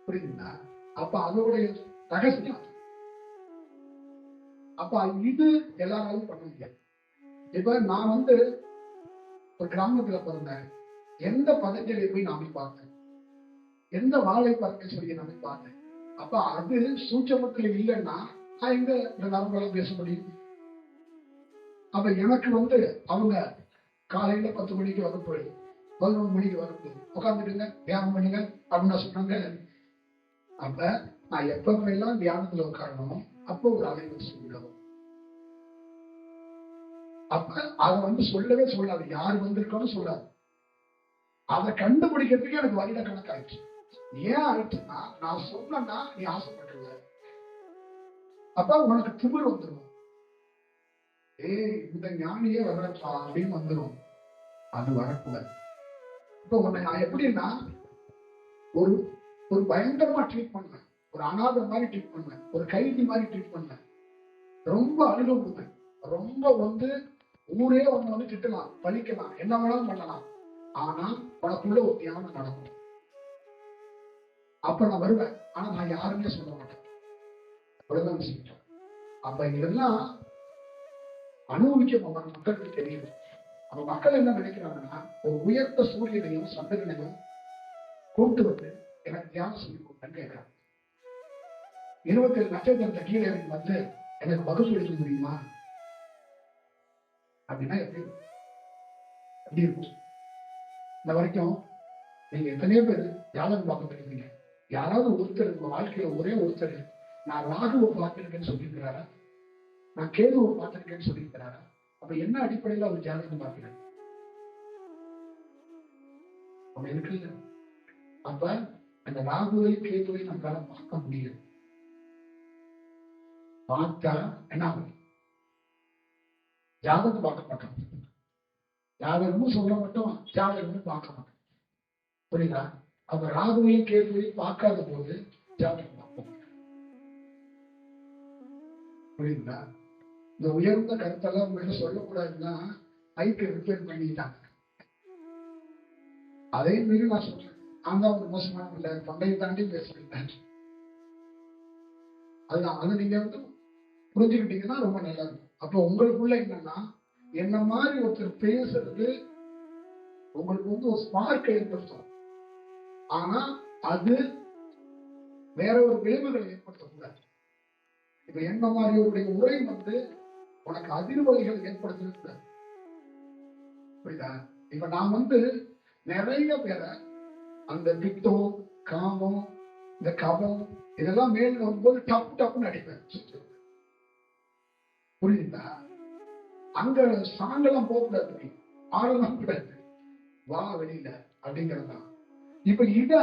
புரியுதுங்களா? அப்ப அதோடைய ரகசியம். அப்ப இது எல்லாராலும் பண்ண முடியாது. இப்ப நான் ஒரு கிராமத்துல பிறந்தேன். எந்த பதஞ்சலியை போய் நான் பார்த்தேன், எந்த வாழை பரமேஸ்வரியை நான் பார்த்தேன். அப்ப அது சூட்சமத்துல இல்லைன்னா நான் எங்க இந்த நரம்பெல்லாம் பேச முடியும்? அப்ப எனக்கு அவங்க காலையில 10 மணிக்கு வகுப்பு, 11 மணிக்கு வகுப்பு, உட்காந்துட்டுங்க தியானம் பண்ணுங்க அப்படின்னு சொன்னாங்க. அப்ப நான் எப்பெல்லாம் தியானத்துல உட்காரணும் அப்போ ஒரு அலைவரிசை விடவும். அப்ப அதை சொல்லவே சொல்லாது, யாரு வந்திருக்கோன்னு சொல்லாது. அதை கண்டுபிடிக்கிறதுக்கு எனக்கு வருட கணக்காயிடுச்சு. ஏன் ஆயிடுச்சுன்னா, நான் சொன்னா நீ ஆசைப்பட்டுருவ, அப்ப உனக்கு திமிர் வந்துடும். இந்த ஞானியே வர்றப்பா அப்படின்னு வந்துடும். அது வரக்கூடாது. இப்ப உன்னை நான் எப்படின்னா ஒரு ஒரு பயங்கரமா ட்ரீட் பண்ணுவேன், ஒரு அநாத மாதிரி ட்ரீட் பண்ணுவேன், ஒரு கைதி மாதிரி ட்ரீட் பண்ணுவேன், ரொம்ப அழுக விடுவேன், ரொம்ப ஊரே உன்னை திட்டலாம், பழிக்கலாம், என்ன வேணாலும் பண்ணலாம். ஆனா உனக்குள்ள ஒரு தியானம் நடக்கும். அப்ப நான் வருவேன், ஆனா நான் யாருமே சொல்ல மாட்டேன். அவ்வளவுதான் விஷயம். அப்ப இதெல்லாம் அனுபவிக்க மக்களுக்கு தெரியுது. அப்ப மக்கள் என்ன நினைக்கிறாங்கன்னா, ஒரு உயர்ந்த சூரியனையும் சந்திரனையும் கூட்டு எனக்கு தியானம் சொல்லி கொடுத்தேன்னு கேட்கிறாங்க. 27 நட்சத்திரத்தை கீழே எனக்கு வகுப்பு எடுக்க முடியுமா அப்படின்னா எப்படி இருக்கும்? இந்த வரைக்கும் நீங்க எத்தனையோ பேர் ஜாதகம் பார்க்க போயிருக்கீங்க. யாராவது ஒருத்தர் உங்க வாழ்க்கையில ஒரே ஒருத்தர் நான் ராகுவை பார்த்திருக்கேன்னு சொல்லியிருக்கிறாரா, நான் கேதுவை பார்த்திருக்கேன்னு சொல்லியிருக்கிறாரா? அப்ப என்ன அடிப்படையில் அவர் ஜாதகம் பார்க்கிறார்? அப்ப இருக்குல்ல, அப்ப அந்த ராகுவை கேதுவை நம்மளால பார்க்க முடியும். பார்த்தா என்ன ஆகும்? ஜாதகம் பார்க்க மாட்டோம். ஜாதகமும் சொல்ல மாட்டோம், ஜாதகமும் பார்க்க மாட்டோம். புரியுதா? அப்ப ராகுவையும் கேதுவையும் பார்க்காத போது ஜாதகம் பார்ப்போம். புரியுதா? இந்த உயர்ந்த கருத்தெல்லாம் உங்கள்கிட்ட சொல்லக்கூடாதுன்னா மைக்கை ரிப்பேர் பண்ணிட்டாங்க. அதே மீறி நான் சொல்றேன், நான் தான் ஒரு மோசமான இல்லை, தொண்டையை தாண்டி பேசுறேன். அதுதான், அதை நீங்க வந்து புரிஞ்சுக்கிட்டீங்கன்னா ரொம்ப நல்லா இருக்கும். அப்ப உங்களுக்குள்ள என்னன்னா, என்ன மாதிரி ஒருத்தர் பேசுறது உங்களுக்கு வந்து ஒரு ஸ்பார்க் ஏற்படுத்தும். ஆனா அது வேற ஒரு விளைவுகளை ஏற்படுத்தக்கூடாது. இப்ப என்ன மாதிரியோடைய உரை வந்து உனக்கு அதிர்வலைகள் ஏற்படுத்திருக்கூடாது. புரியுதா? இப்ப நான் வந்து நிறைய பேரை அந்த பித்தம், காமம், இந்த கபம் இதெல்லாம் மேல் வரும்போது டப்பு டப்புன்னு அடிப்பேன். புரியுதா? அங்க சாங்கெல்லாம் போகக்கூடாது, ஆடலாம் கூடாது, வா வெளியில அப்படிங்கிறதுதான். இப்ப இத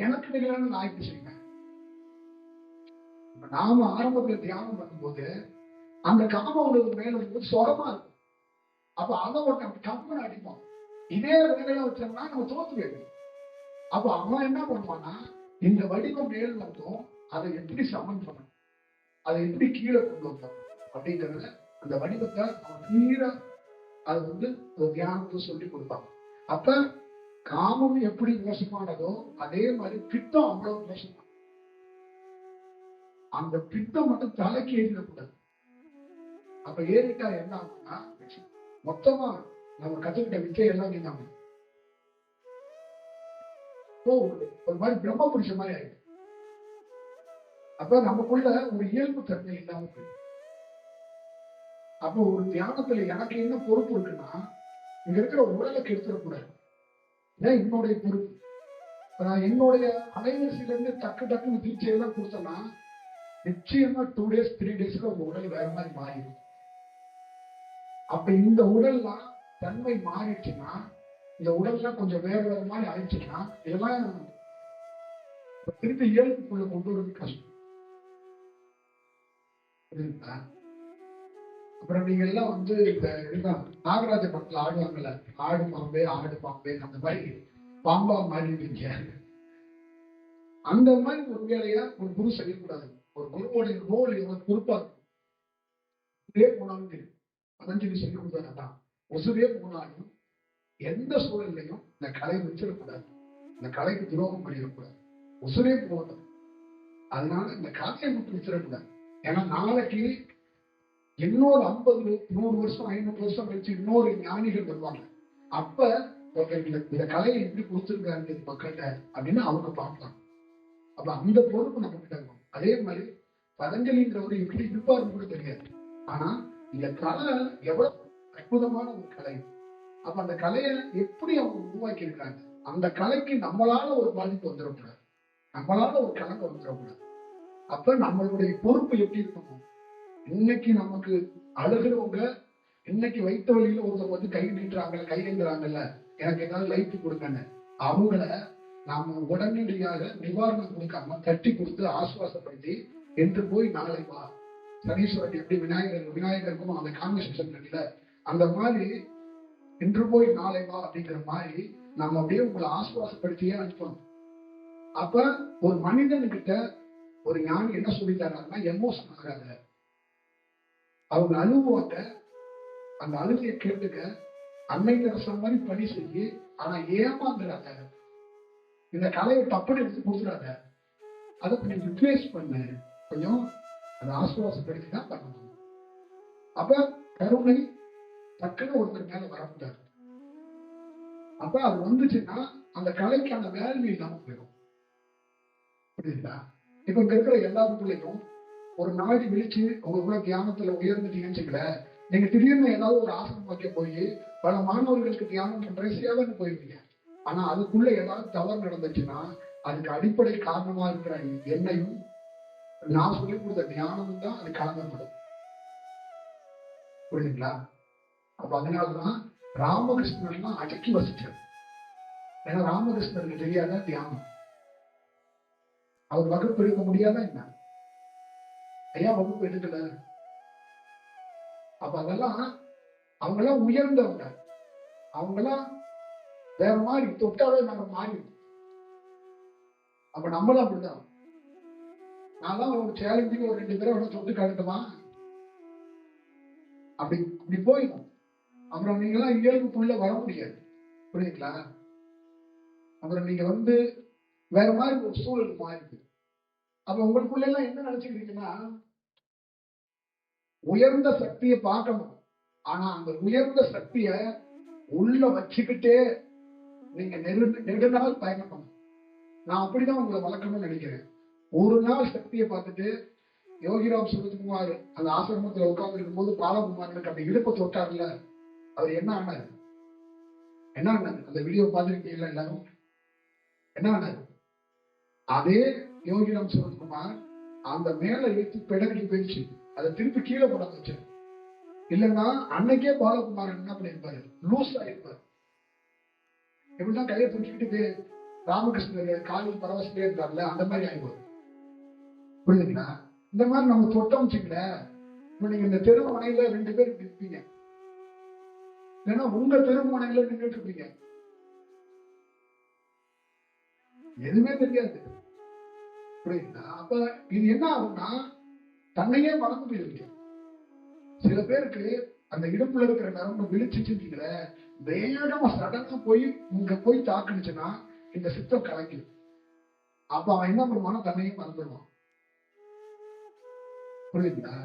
எனக்கு நிகழன்னு நான் இப்படி செய்வேன். இப்ப நாம ஆரம்பத்துல தியானம் பண்ணும்போது அந்த காம உணர்வு மேல வந்து சுகமா இருக்கும். அப்ப அதை ஒருத்தன் டப்புன்னு அடிப்பான். இதே வேலையா வச்சோம்னா நம்ம தோத்து போயிடும். அப்ப அவன் என்ன பண்ணுவான்னா, இந்த வடிவம் மேல் வந்தோம், அதை எப்படி சமன் பண்ணணும், அதை எப்படி கீழே கொண்டு வந்தோம் அப்படிங்கறத அந்த வடிவத்தை அவன் கீழே அது வந்து ஒரு தியானத்தை சொல்லி கொடுப்பாங்க. அப்ப காமம் எப்படி மோசமானதோ அதே மாதிரி பித்தம் அவ்வளவு மோசமான. அந்த பித்தம் மட்டும் தலைக்கு ஏறிடக்கூடாது. அப்ப ஏறிட்டா என்ன ஆகும்னா, மொத்தமா நம்ம கத்துக்கிட்ட வித்தை எல்லாம் நீங்க ஒரு மாதிரி பிரம்ம புடிச்ச மாதிரி ஆயிடும். அப்ப நமக்குள்ள ஒரு இயல்பு தன்மை இல்லாம போயிடும். அப்போ ஒரு தியானத்துல எனக்கு என்ன பொறுப்பு இருக்குன்னா, இங்க இருக்கிற உடலை கெடுத்துடக்கூடாது. ஏன் என்னுடைய பொறுப்பு. நான் என்னுடைய அலைவரிசையில இருந்து டக்கு டக்குன்னு தீட்சை எல்லாம் கொடுத்தேன்னா நிச்சயமா 2 days 3 daysல உங்க உடல் வேற மாதிரி மாறிடும். அப்ப இந்த உடல்லாம் தன்மை மாறிடுச்சுன்னா, இந்த உடல்லாம் கொஞ்சம் வேற வேற மாதிரி ஆயிடுச்சுன்னா, இதெல்லாம் திருப்பி இயல்புக்குள்ள கொண்டு வரது கஷ்டம். அப்புறம் நீங்க எல்லாம் வந்து இந்த இதுதான் நாகராஜ படத்துல ஆடுவாங்கல்ல, ஆடு பாம்பே ஆடு பாம்பே, அந்த மாதிரி பாம்பா மாறிடுவீங்க. அந்த மாதிரி ஒரு வேலையா ஒரு குரு செய்யக்கூடாது. ஒரு குருவோடைய ரோல் எவ்வளவு பொறுப்பா இருக்கும். இதே போனாலும் தெரியும், பதஞ்சலி சொல்லி கொடுத்தாதான் ஒசுவே போனாலும் எந்த சூழல்லையும் இந்த கலை வச்சிடக்கூடாது, இந்த கலைக்கு துரோகம் பண்ணிடக்கூடாது, ஒசுவே போகணும். அதனால இந்த கலையை மட்டும் வச்சிடக்கூடாது. ஏன்னா நாளைக்கு இன்னொரு 50 100 வருஷம் 500 வருஷம் கழிச்சு இன்னொரு ஞானிகள் வருவாங்க. அப்ப இந்த கலையை எப்படி கொடுத்துருக்காங்க மக்கள்கிட்ட அப்படின்னு அவங்க பார்க்கலாம். அப்ப அந்த பொறுப்பு நம்ம கிட்ட இருக்கும். அதே மாதிரி பதஞ்சலிங்கிறவரு எப்படி இருப்பாருன்னு கூட தெரியாது. ஆனா இந்த கலை எவ்வளவு அற்புதமான ஒரு கலை. அப்ப அந்த கலையை எப்படி அவங்க உருவாக்கி இருக்காங்க, அந்த கலைக்கு நம்மளால ஒரு பாதிப்பு வந்துடக்கூடாது, நம்மளால ஒரு கலங்க வந்துடக்கூடாது. அப்ப நம்மளுடைய பொறுப்பு எப்படி இருக்கணும். இன்னைக்கு நமக்கு அழுகிறவங்க, இன்னைக்கு வைத்த வழியில ஒருத்தர் வந்து கை நீட்டுறாங்கல்ல, கை எழுந்துறாங்கல்ல, எனக்கு ஏதாவது லைஃப் கொடுங்கன்னு, அவங்கள நாம உடனடியாக நிவாரணம் கொடுக்காம தட்டி கொடுத்து ஆசுவாசப்படுத்தி என்று போய் நாளை வா. சனீஸ்வரன் எப்படி விநாயகருக்கும் அந்த கான்வர்சேஷன் இல்ல, அந்த மாதிரி இன்று போய் நாளை வா அப்படிங்கிற மாதிரி நம்ம அப்படியே உங்களை ஆசுவாசப்படுத்தியே அனுப்பணும். அப்ப ஒரு மனிதன்கிட்ட ஒரு ஞானி என்ன சொல்லிட்டாருன்னா, எமோஷன் ஆகாத, அவங்க அழுவாங்க, அந்த அழுகையை கேட்டுக்க, அன்னை அரசன் மாதிரி பணி செய்ய, ஆனா ஏமாந்துடாத, இந்த கலையை தப்புன்னு எடுத்து கொடுத்துடாத, அதை கொஞ்சம் ரிப்ளேஸ் பண்ணு, கொஞ்சம் அதை ஆசுவாசப்படுத்தி தான் பண்ணணும். அப்ப கருணை டக்குன்னு ஒருத்தர் மேல வரக்கூடாது. அப்ப அது வந்துச்சுன்னா அந்த கலைக்கான வேல்யூ இல்லாம போயிடும். புரியுதுங்களா? இப்ப இங்க இருக்கிற எல்லாருக்குள்ளேயும் ஒரு நாடி விழிச்சு உங்களுக்குள்ள தியானத்துல உயர்ந்துட்டீங்கன்னு வச்சுக்கல, நீங்க திடீர்னு ஏதாவது ஒரு ஆசனம் வைக்க போய் பல மாணவர்களுக்கு தியானம் பண்ற சேவைன்னு போயிருவீங்க. ஆனா அதுக்குள்ள ஏதாவது தவறு நடந்துச்சுன்னா அதுக்கு அடிப்படை காரணமா இருக்கிற என்னையும் நான் சொல்லிக் கொடுத்த தியானமும் தான் அது கலங்கப்படும். புரியுதுங்களா? அப்ப அதனாலதான் ராமகிருஷ்ணன் அடக்கி வசிச்சார். ஏன்னா ராமகிருஷ்ணருக்கு தெரியாத தியானம். அவர் வகுப்பு எடுக்க முடியாதா என்ன? ஐயா வகுப்பு எடுக்கல. அப்ப அதெல்லாம் அவங்கெல்லாம் உயர்ந்தவங்க. அவங்கெல்லாம் வேற மாதிரி தொட்டாவே நாங்க மாறி. அப்ப நம்மளும் அப்படிதான். நான் ஒரு சேலஞ்சுக்கு ஒரு 2 பேரை தொட்டு காட்டுமா அப்படி போயிடும். அப்புறம் நீங்க எல்லாம் இயல்புக்குள்ள வர முடியாது. புரியுதுங்களா? அப்புறம் நீங்க வேற மாதிரி ஒரு சூழல் மாறிது. அப்ப உங்களுக்குள்ள எல்லாம் என்ன நினைச்சுக்கிறீங்கன்னா, உயர்ந்த சக்தியை பார்க்கணும். ஆனா அந்த உயர்ந்த சக்திய உள்ள வச்சுக்கிட்டே நீங்க நெடுநாள் பயணம் பண்ணணும். நான் அப்படிதான் உங்களை வளர்க்கணும்னு நினைக்கிறேன். ஒரு நாள் சக்தியை பார்த்துட்டு யோகிராம் சுரத்குமார் அந்த ஆசிரமத்துல உட்கார்ந்து இருக்கும் போது பாலகுமாரனுக்கு அப்படி இடுப்பை தொட்டார்ல, அவர் என்ன ஆனாரு? என்ன ஆனாரு? அந்த வீடியோ பார்த்துருக்கீங்களா எல்லாரும்? என்ன ஆனாரு? அதே யோகிராம் சுரத்குமார் அந்த மேல ஏற்றி பிடங்கி போயிடுச்சு. அதை திருப்பி கீழே போட வச்சாரு. இல்லைன்னா அன்னைக்கே பாலகுமாரன் என்ன பண்ணிருப்பாரு? லூஸ் ஆயிருப்பாரு. எப்படின்னா கையை தூக்கிக்கிட்டு ராமகிருஷ்ணர் காலில் பரவசிலே இருந்தார்ல, அந்த மாதிரி ஆயிடுவாரு. புரியுதுங்களா? இந்த மாதிரி நம்ம தொட்டோம் வச்சுக்கல, இப்ப நீங்க இந்த தெருமுனையில 2 பேர் இருப்பீங்க, இல்லைன்னா உங்க தெருமுனையில நின்றுட்டு இருப்பீங்க, எதுவுமே தெரியாது. புரியுதுங்களா? அப்ப இது என்ன ஆகும்னா தன்னையே மறந்து போயிருக்கீங்க. சில பேருக்கு அந்த இடுப்புல இருக்கிற நரம்பு விழிச்சுச்சுங்கள, வேகமா சடனா போய் இங்க போய் தாக்குனுச்சுன்னா இந்த சித்தம் கலக்கிடும். அப்ப அவன் என்ன பண்ணுவானா தன்னையே மறந்துடுவான். புரியுதுங்களா?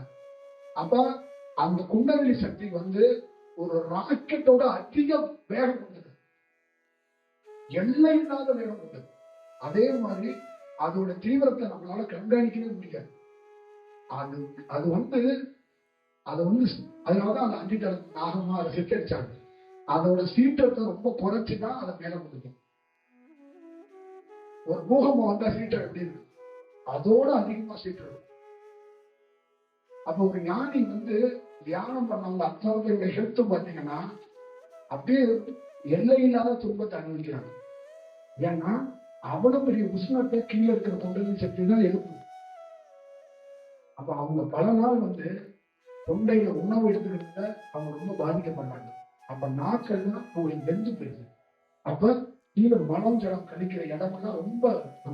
அப்ப அந்த குண்டலினி சக்தி ஒரு ராக்கெட்டோட அதிக வேகம் கொண்டது, எல்லை இல்லாத வேகம் கொண்டது. அதே மாதிரி அதோட தீவிரத்தை நம்மளால கண்காணிக்கவே முடியாது. அதனாலதான் அந்த 5 தள நாகமா அதை சித்தரிச்சாங்க. அதோட சீற்றத்தை ரொம்ப குறைச்சுதான் அதை மேல முடியும். ஒரு பூகம்பம் வந்தா சீற்றம் எப்படி இருக்கு, அதோட அதிகமா சீற்றம். அப்ப ஒரு ஞானி தியானம் பண்ணவங்க அத்தனை ஹெல்த் பார்த்தீங்கன்னா அப்படியே எல்லையில்லாத துன்பத்தை அனுபவிக்கிறாங்க. ஏன்னா அவ்வளவு பெரிய உஷ்ணத்தை கீழே இருக்கிற தொண்டரின் சக்தி தான் எழுப்பும். அப்ப அவங்க பல நாள் தொண்டையில உணவு எடுத்துக்கிட்ட அவங்க ரொம்ப பாதிக்கப்படுறாங்க. அப்ப நாக்கள்லாம் அவங்களுக்கு வெந்து போயிடுது. அப்ப கீழே மலம் ஜலம் கழிக்கிற இடமெல்லாம் ரொம்ப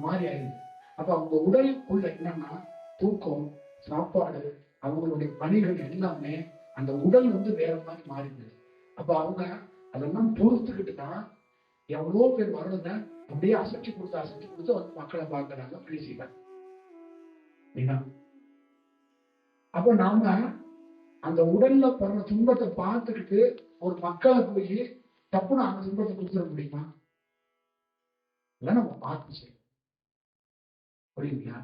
மாறி ஆயிடுது. அப்ப அவங்க உடலுக்குள்ள என்னன்னா தூக்கம், சாப்பாடு, அவங்களுடைய பணிகள் எல்லாமே அந்த உடல் வேற மாதிரி மாறிடுது. அப்ப அவங்க அதெல்லாம் பொறுத்துக்கிட்டு தான் எவ்வளோ பேர் வரணுங்க அப்படியே அசைச்சு கொடுத்து மக்களை பார்க்கறாங்க, பேசிக்கிறாங்க. அப்ப நாம அந்த உடல்ல படுற துன்பத்தை பார்த்துக்கிட்டு ஒரு மக்களை போய் தப்புன்னு அந்த துன்பத்தை கொடுத்துட முடியுமா? இல்ல நம்ம பார்த்து செய்யணும். புரியுங்களா?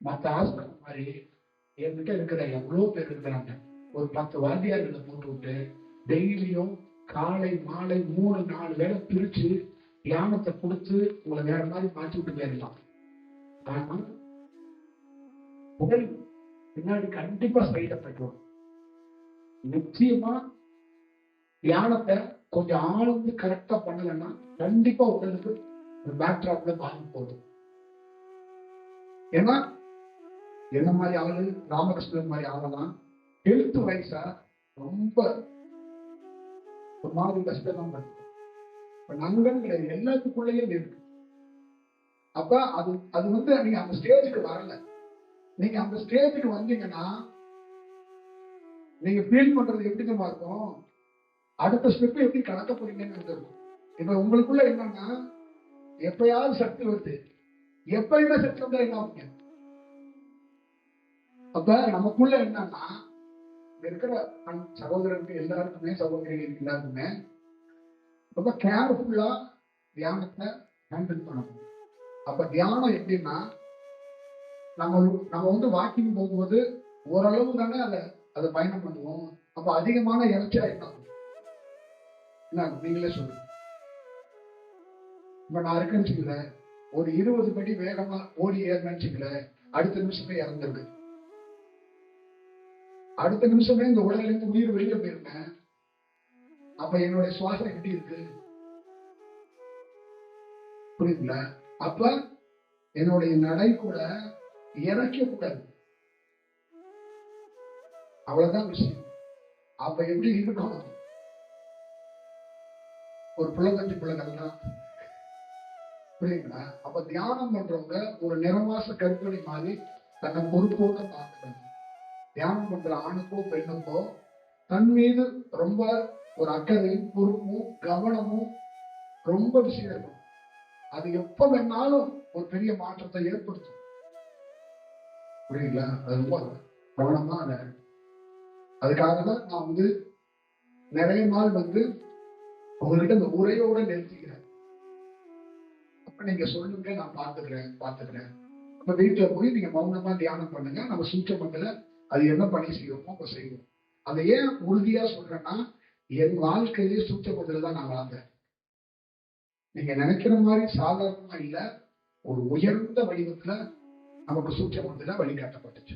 மற்ற ஆசிரியர் மாதிரி என்கிட்ட இருக்கிற எவ்வளவு பேர் இருக்கிறாங்க, ஒரு 10 வாத்தியார்களை போட்டு விட்டு டெய்லியும் காலை மாலை 3-4 வேளை பிரிச்சு தியானத்தை கொடுத்து உங்களை வேற மாதிரி மாற்றி விட்டு போயிடலாம். ஆனா உடல் பின்னாடி கண்டிப்பா சைட் எஃபெக்ட் வரும். நிச்சயமா தியானத்தை கொஞ்சம் ஆழ்ந்து கரெக்டா பண்ணலன்னா கண்டிப்பா உடலுக்கு பேக்ட்ராப்ல பாதிப்பு போகுது. ஏன்னா என்ன மாதிரி ஆளு ராமகிருஷ்ணன் மாதிரி ஆகலாம் ஹெல்த் வைஸா ரொம்ப ஒரு மாதிரி கஷ்டம் தான். நண்பன் கிடையாது, எல்லாத்துக்குள்ளேயும் இருக்கு. அப்ப அது நீங்க அந்த ஸ்டேஜுக்கு வரல. நீங்க அந்த ஸ்டேஜுக்கு வந்தீங்கன்னா நீங்க ஃபீல் பண்றது எப்படி தான் இருக்கும், அடுத்த ஸ்டெப் எப்படி கலக்க போறீங்கன்னு இருக்கும். இப்ப உங்களுக்குள்ள என்னன்னா எப்பயாவது சக்தி வருது, எப்பயுமே சக்தி வந்தா என்ன ஆகுங்க? அப்ப நமக்குள்ள என்னன்னா இருக்கிற சகோதரருக்கு எல்லாருக்குமே சகோதரிகளுக்கு எல்லாருக்குமே ரொம்ப கேர்ஃபுல்லா தியானத்தை ஹேண்டில் பண்ணணும். அப்ப தியானம் எப்படின்னா நம்ம வாக்கிங் போகும்போது ஓரளவு தானே அதை பயணம் பண்ணுவோம். அப்ப அதிகமான இறைச்சா என்ன நீங்களே சொல்லுங்க. இப்ப நான் இருக்கேன்னு வச்சுக்கல, ஒரு 20 படி வேகமா ஓடி ஏறணும்னு வச்சுக்கல, அடுத்த நிமிஷமே இறந்துருது. அடுத்த நிமிஷமே இந்த உடல்ல இருந்து உயிர் வெளியில போயிருந்தேன். அப்ப என்னுடைய சுவாசம் எப்படி இருக்கு புரியுதுங்களா? அப்ப என்னுடைய நடை கூட இறக்க கூடாது, அவ்வளவுதான் விஷயம். அப்ப எப்படி இருக்கணும்? ஒரு பிள்ளைங்கஞ்சி பிள்ளைகள்லாம் புரியுங்களா? அப்ப தியானம் பண்றவங்க ஒரு நிறமாச கருப்பணி மாதிரி தன்னை பொறுப்போட பார்க்கணும். தியானம் பண்ற ஆணுக்கோ பெண்ணுக்கோ தன் மீது ரொம்ப ஒரு அக்கறையும் பொறுப்பும் கவனமும் ரொம்ப விஷயம் இருக்கும். அது எப்ப வேணாலும் ஒரு பெரிய மாற்றத்தை ஏற்படுத்தும். புரியுங்களா? அது ரொம்ப கவனமா அதை. அதுக்காக தான் நான் நிறைய நாள் உங்ககிட்ட இந்த உரையோட நிறுத்திக்கிறேன். அப்ப நீங்க சொல்லுங்க, நான் பாத்துக்கிறேன். அப்ப வீட்டுல போய் நீங்க மௌனமா தியானம் பண்ணுங்க. நம்ம சூட்சமத்துல அது என்ன பணி செய்வோமோ அப்ப செய்வோம். அதை ஏன் உறுதியா சொல்றேன்னா, என் வாழ்க்கையிலே சூட்சமத்துல தான் நான் வாழ்ந்தேன். நீங்க நினைக்கிற மாதிரி சாதாரணமா இல்ல, ஒரு உயர்ந்த வடிவத்துல நமக்கு சூட்சமத்துல வழிகாட்டப்பட்டுச்சு.